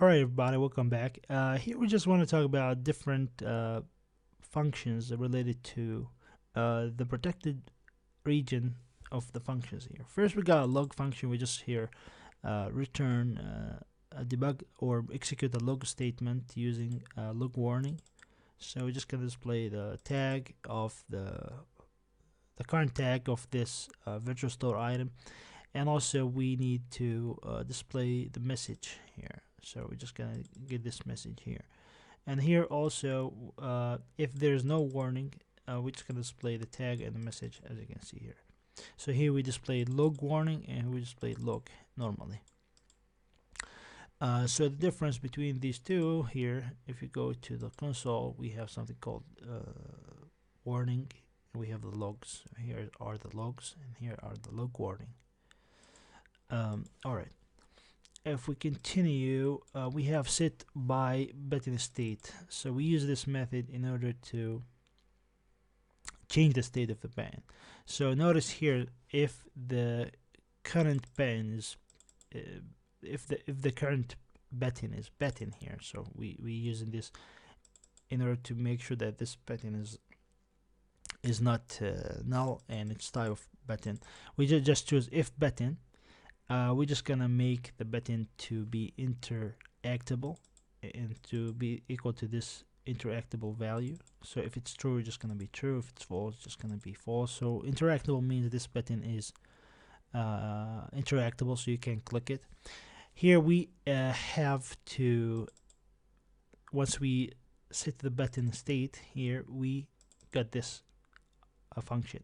Alright everybody, welcome back. Here we just want to talk about different functions related to the protected region of the functions here. First we got a log function. We just here return a debug or execute a log statement using log warning. So we're just going to display the tag of the current tag of this virtual store item, and also we need to display the message here. So we're just gonna get this message here, and here also if there's no warning, we're just gonna display the tag and the message, as you can see here. So here we display log warning and we display log normally. So the difference between these two here, if you go to the console, we have something called warning, and we have the logs. Here are the logs and here are the log warning. Alright, if we continue, we have set by betting state. So we use this method in order to change the state of the button. So notice here, if the current button is if the current button is betting here, so we using this in order to make sure that this button is not null and it's type of button. We just choose if button. We're just gonna make the button to be interactable and to be equal to this interactable value. So if it's true, it's just gonna be true. If it's false, it's just gonna be false. So interactable means this button is interactable, so you can click it. Here we have to, once we set the button state here, we got this function.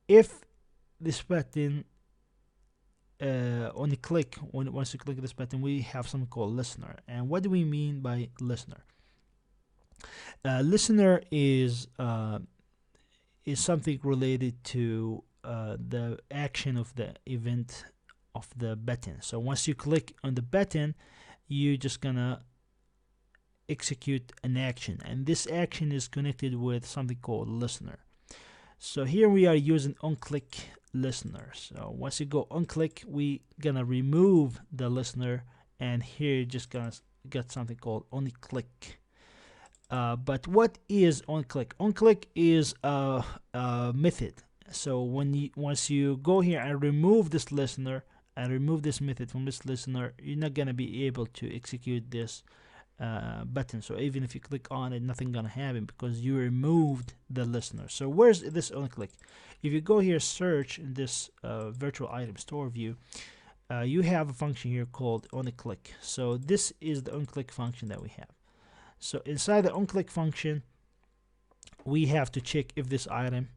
If this button once you click this button, we have something called listener. And what do we mean by listener? Listener is something related to the action of the event of the button. So once you click on the button, you're just gonna execute an action, and this action is connected with something called listener. So here we are using onClick listener. So once you go on click, we gonna remove the listener, and here you're just gonna get something called only click. But what is onClick? onClick is a method. So once you go here and remove this listener and remove this method from this listener, you're not gonna be able to execute this button. So even if you click on it, nothing gonna happen because you removed the listener. So where's this onClick? If you go here, search in this virtual item store view, you have a function here called onClick. So this is the onClick function that we have. So inside the onClick function, we have to check if this item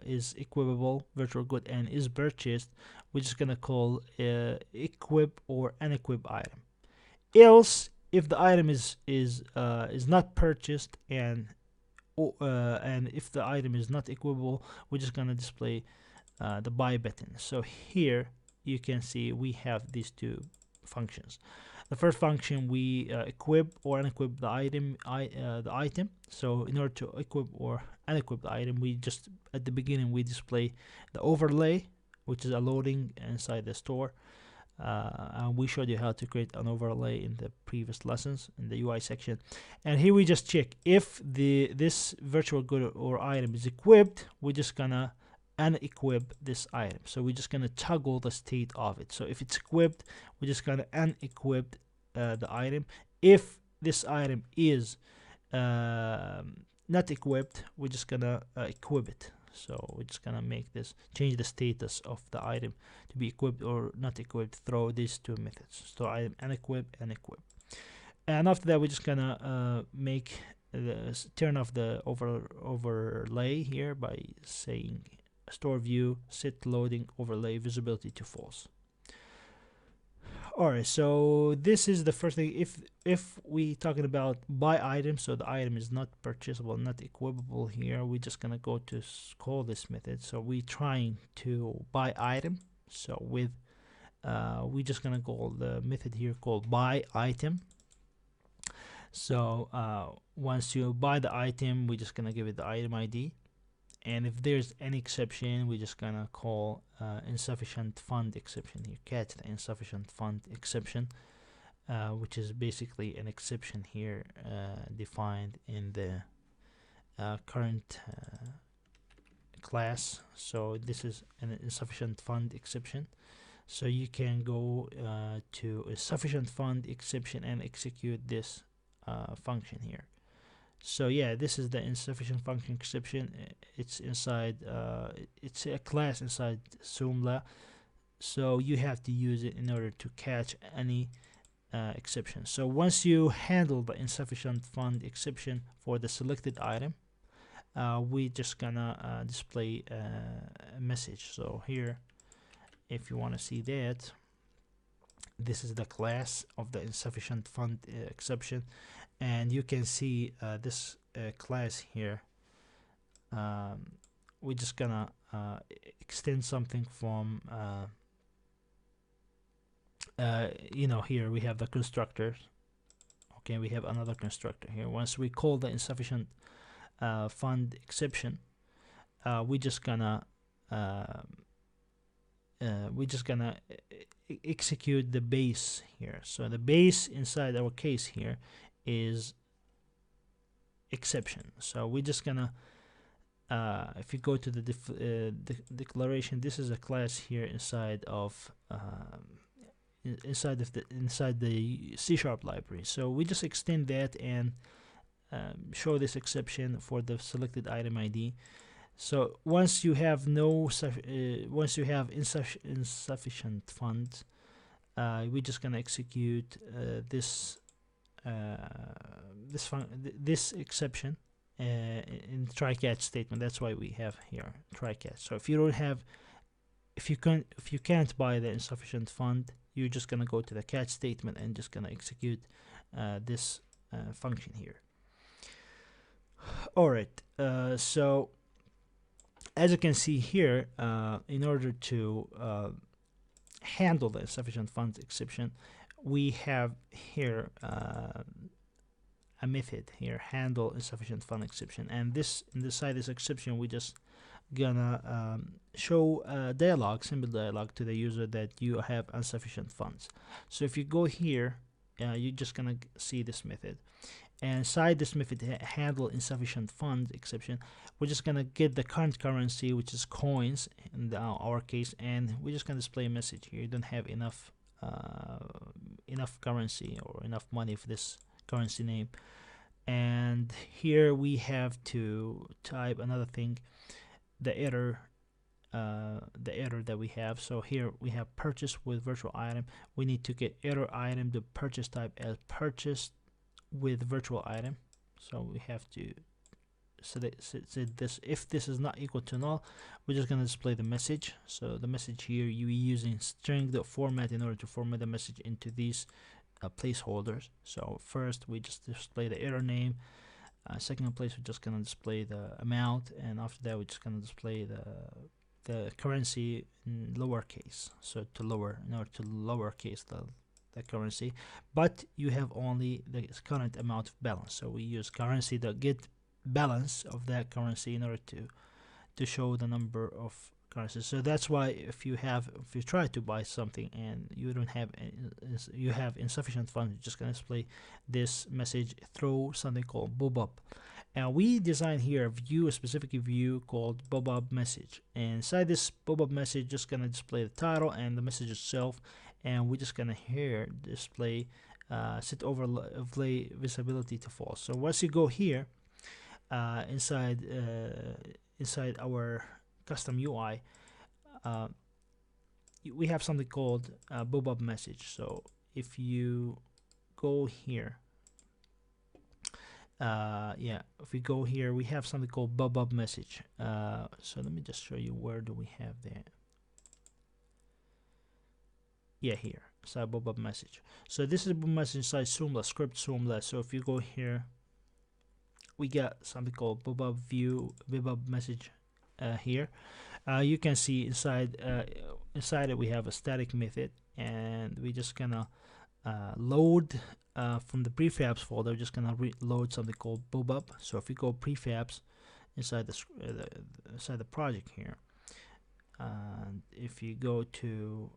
is equipable, virtual good, and is purchased. We're just gonna call equip or unequip item. Else, if the item is not purchased and if the item is not equipable, we're just gonna display the buy button. So here you can see we have these two functions. The first function, we equip or unequip the item. So in order to equip or unequip the item, we just at the beginning we display the overlay, which is a loading inside the store. And we showed you how to create an overlay in the previous lessons in the UI section. And here we just check if this virtual good or item is equipped. We're just gonna unequip this item. So we're just gonna toggle the state of it. So if it's equipped, we're just gonna unequip the item. If this item is not equipped, we're just gonna equip it. So we're just gonna make this, change the status of the item to be equipped or not equipped through these two methods. So item unequip and equip. And after that, we're just gonna turn off the overlay here by saying store view set loading overlay visibility to false. Alright, so this is the first thing. If we talking about buy item, so the item is not purchasable, not equipable here, we're just gonna go to call this method. So we trying to buy item. So with we just gonna call the method here called buy item. So once you buy the item, we're just gonna give it the item ID. And if there's any exception, we're just gonna call insufficient fund exception here, catch the insufficient fund exception. which is basically an exception here defined in the current class. So this is an insufficient fund exception. So you can go to a sufficient fund exception and execute this function here. So yeah, this is the insufficient function exception. It's inside it's a class inside Soomla, so you have to use it in order to catch any exception. So once you handle the insufficient fund exception for the selected item, we just gonna display a message. So here, if you want to see that, this is the class of the insufficient fund exception, and you can see this class here. We're just gonna extend something from you know, here we have the constructor. Okay, we have another constructor here. Once we call the insufficient fund exception, we're just gonna execute the base here. So the base inside our case here is exception. So we're just gonna if you go to the declaration, this is a class here inside of inside the C# library. So we just extend that and show this exception for the selected item ID. So once you have once you have insufficient funds, we're just gonna execute this exception in try catch statement. That's why we have here try catch. So if you don't have, if you can't buy the insufficient fund, you're just gonna go to the catch statement and just gonna execute this function here. All right. So as you can see here, in order to handle the insufficient funds exception, we have here a method here, handle insufficient fund exception, and this inside this exception we just gonna show a dialog, simple dialog to the user that you have insufficient funds. So if you go here, you're just gonna see this method, and inside this method handle insufficient funds exception, we're just gonna get the current currency, which is coins in our case, and we're just gonna display a message here. You don't have enough currency or enough money for this currency name, and here we have to type another thing, the error that we have. So here we have purchase with virtual item. We need to get error item, the purchase type as purchased with virtual item. So we have to say this, if this is not equal to null, we're just going to display the message. So the message here, you using string the format in order to format the message into these placeholders. So first we just display the error name, second place we're just going to display the amount, and after that we're just going to display the currency in lowercase, so to lower, in order to lowercase the currency, but you have only the current amount of balance. So we use currency to get balance of that currency in order to show the number of currencies. So that's why if you try to buy something and you don't have, you have insufficient funds, you're just gonna display this message through something called PopUp. And we design here a specific view called PopUp message, and inside this PopUp message just gonna display the title and the message itself, and we're just gonna here display set overlay visibility to false. So once you go here inside our custom UI, we have something called PopUp message. So if you go here, if we go here, we have something called PopUp message. So let me just show you, where do we have that? Yeah, here, inside PopUp message. So this is PopUp message inside Soomla, script Soomla. So if you go here, we got something called PopUp view, PopUp message here. You can see inside it we have a static method, and we just gonna load from the prefabs folder. We're just gonna load something called PopUp. So if we go prefabs inside the project here, and if you go to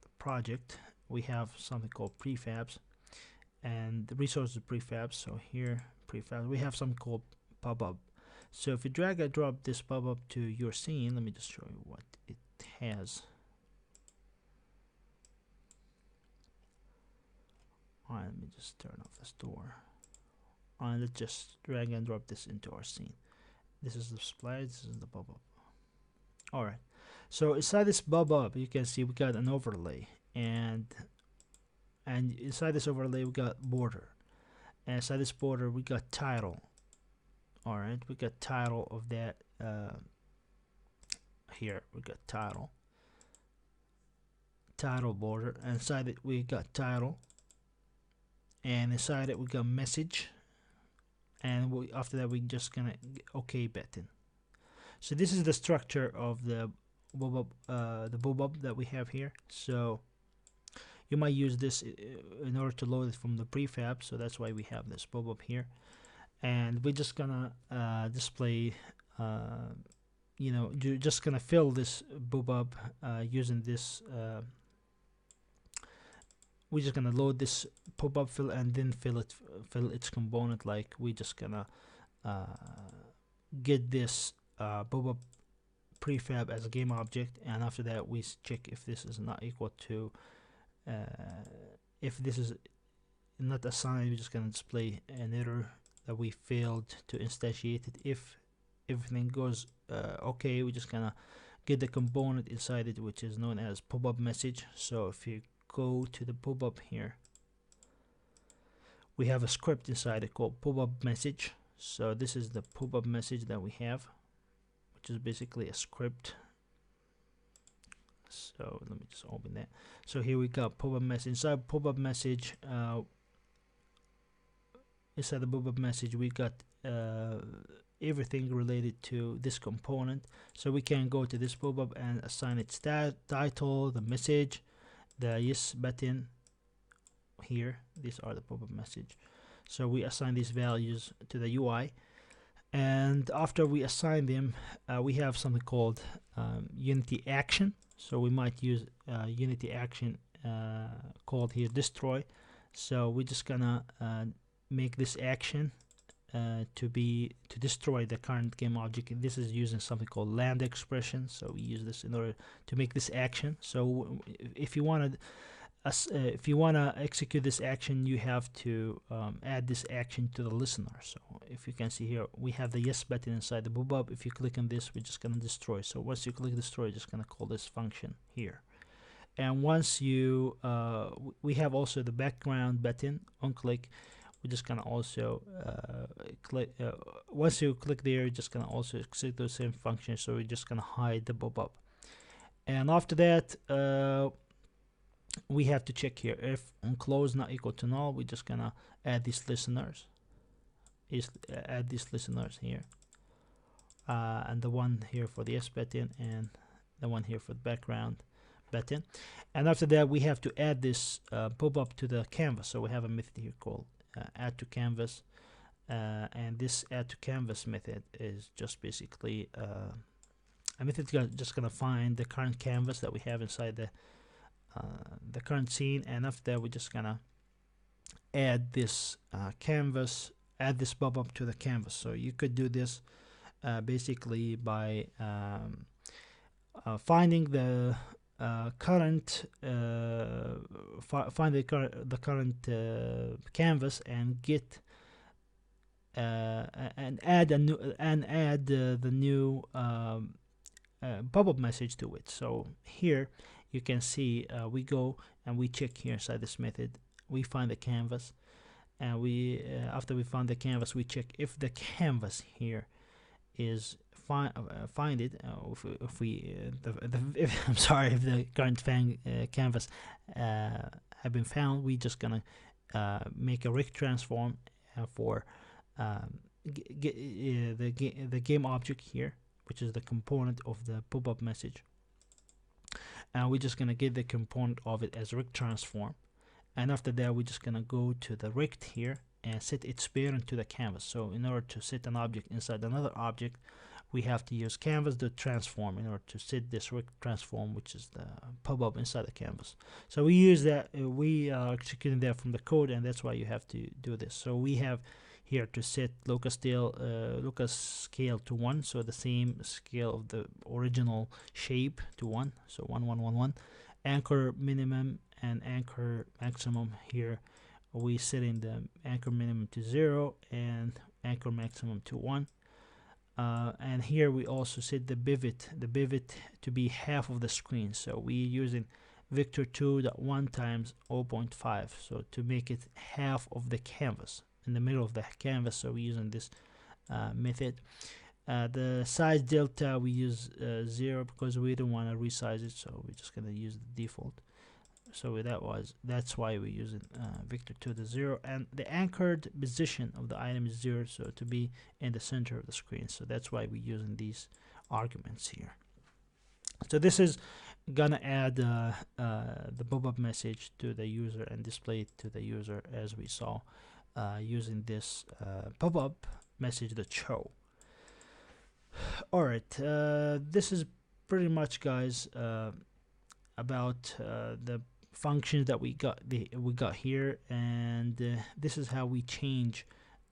the project, we have something called prefabs, and the resources prefabs. So here prefabs, we have something called PopUp. So if you drag and drop this PopUp to your scene, let me just show you what it has. Alright, let me just turn off the store. Alright, let's just drag and drop this into our scene. This is the splash, this is the PopUp. Alright, so inside this PopUp, you can see we got an overlay, and inside this overlay we got border, and inside this border we got title. Alright, we got title of that. Here we got title border, and inside it we got title, and inside it we got message, and after that we just gonna OK button. So this is the structure of the PopUp that we have here. So you might use this in order to load it from the prefab, so that's why we have this PopUp here. And we're just gonna display, you know, you're just gonna fill this PopUp using this. We're just gonna load this PopUp fill and then fill its component. Like we're just gonna get this PopUp prefab as a game object, and after that we check if this is not equal to, if this is not assigned, we're just gonna display an error that we failed to instantiate it. If everything goes okay, we're just gonna get the component inside it, which is known as PopUp message. So if you go to the PopUp here, we have a script inside it called PopUp message. So this is the PopUp message that we have, which is basically a script. So let me just open that. So here we got PopUp message. Inside PopUp message, inside the PopUp message we got everything related to this component. So we can go to this PopUp and assign its title, the message, the yes button. Here, these are the PopUp message. So we assign these values to the UI, and after we assign them, we have something called Unity action. So we might use Unity action called here destroy. So we're just gonna make this action to destroy the current game object. This is using something called lambda expression. So we use this in order to make this action. So if you want to execute this action, you have to add this action to the listener. So if you can see here, we have the yes button inside the PopUp. If you click on this, we're just going to destroy. So once you click destroy, you're just going to call this function here. And once you we have also the background button. On click, we're just going to also click. Once you click there, you're just going to also execute the same function. So we're just going to hide the PopUp. And after that, we have to check here if on close not equal to null. We're just gonna add these listeners. Add these listeners here, and the one here for the yes button, and the one here for the background button. And after that, we have to add this PopUp to the canvas. So we have a method here called add to canvas, and this add to canvas method is just basically a method just gonna find the current canvas that we have inside the current scene, and after that we're just gonna add this canvas, add this PopUp to the canvas. So you could do this basically by finding the current find the current canvas and get and add the new PopUp message to it. So here you can see we go and we check here inside this method. We find the canvas, and we after we found the canvas, we check if the canvas here is find it. If I'm sorry, if the current canvas have been found, we just gonna make a rect transform for the game object here, which is the component of the PopUp message. And we're just gonna get the component of it as rect transform, and after that we're just gonna go to the rect here and set its parent to the canvas. So in order to set an object inside another object, we have to use Canvus.transform in order to set this transform, which is the pop-up inside the Canvas. So we use that, we are executing that from the code, and that's why you have to do this. So we have here to set locus scale to 1, so the same scale of the original shape to 1, so 1 1 1 1. Anchor minimum and anchor maximum, here we setting the anchor minimum to 0 and anchor maximum to 1. And here we also set the pivot to be half of the screen, so we're using vector 2.1 times 0.5, so to make it half of the canvas, in the middle of the canvas. So we're using this method. The size delta we use 0 because we don't want to resize it, so we're just gonna use the default. So that's why we're using vector 2 to 0, and the anchored position of the item is 0, so to be in the center of the screen. So that's why we're using these arguments here. So this is gonna add the pop-up message to the user and display it to the user, as we saw using this pop-up message.show. All right, this is pretty much, guys, about the functions that we got here, and this is how we change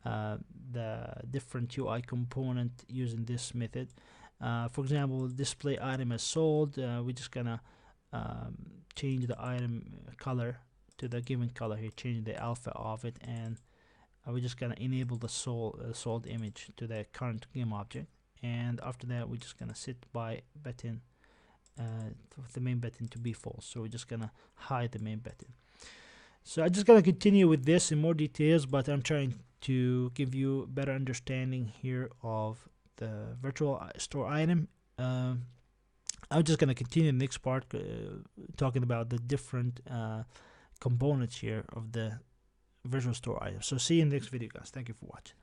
the different UI component using this method. For example, display item as sold, we're just gonna change the item color to the given color here, change the alpha of it, and we're just gonna enable the sold image to the current game object. And after that, we're just gonna set by button the main button to be false, so we're just gonna hide the main button. So I'm just gonna continue with this in more details, but I'm trying to give you better understanding here of the virtual store item. I'm just gonna continue in the next part talking about the different components here of the virtual store item. So see you in the next video, guys. Thank you for watching.